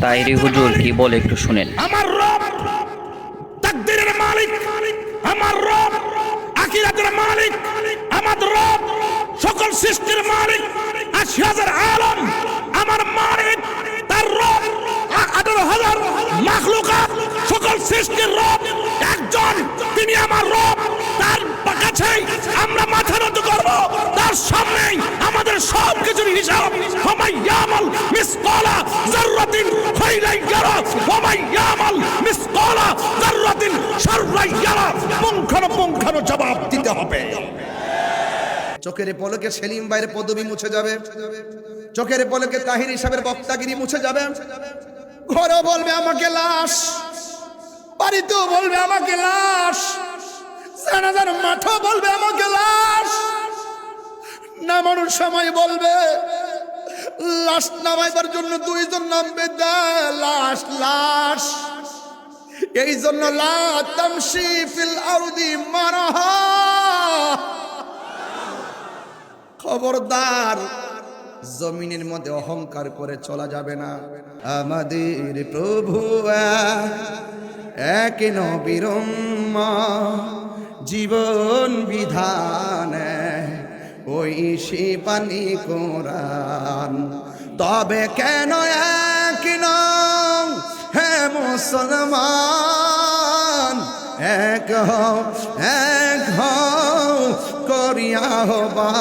তাহেরি হুজুর কি বলে একটু শুনেন। আমার রব তাকদীরের মালিক, আমার রব আখিরাতের মালিক, আমার রব সকল সৃষ্টির মালিক, ৮০,০০০ আলম আমার মালিক। তার রব ১৮,০০০ মাখলুকাত, সকল সৃষ্টির রব একজন, তিনি আমার রব। তার কাছেই আমরা মাথা নত করব, তার সামনেই আমাদের সব কিছুর হিসাব। ফামাইয়ামাল মিসকালা যাররাতিন খায়রান ইয়ারা ওয়ামাইয়ামাল মিসকালা যাররাতিন শাররান ইয়ারা। পুঙ্খানুপুঙ্খানু জবাব দিতে হবে। চোখের পলকে সেলিম ভাইয়ের পদবি মুছে যাবে, চোখের পলকে তাহির সাহেবের বক্তাগিরি মুছে যাবে। ঘরে বলবে আমাকে লাশ, বাড়িতেও বলবে আমাকে লাশ, জানাজার মাঠও বলবে আমাকে লাশ। নামানোর সময় বলবে লাশ নামাইবার জন্য দুইজন নামবে, লাশ লাশ। এই জন্য লা তামশি ফিল আরদি মারাহা, খবরদার জমিনের মধ্যে অহংকার করে চলা যাবে না। আমাদের প্রভু এক নবীর জীবন বিধান, ওই সে পানি কোরআন। তবে কেন এক নও হে মুসলমান, এক হও করিয়া হবা।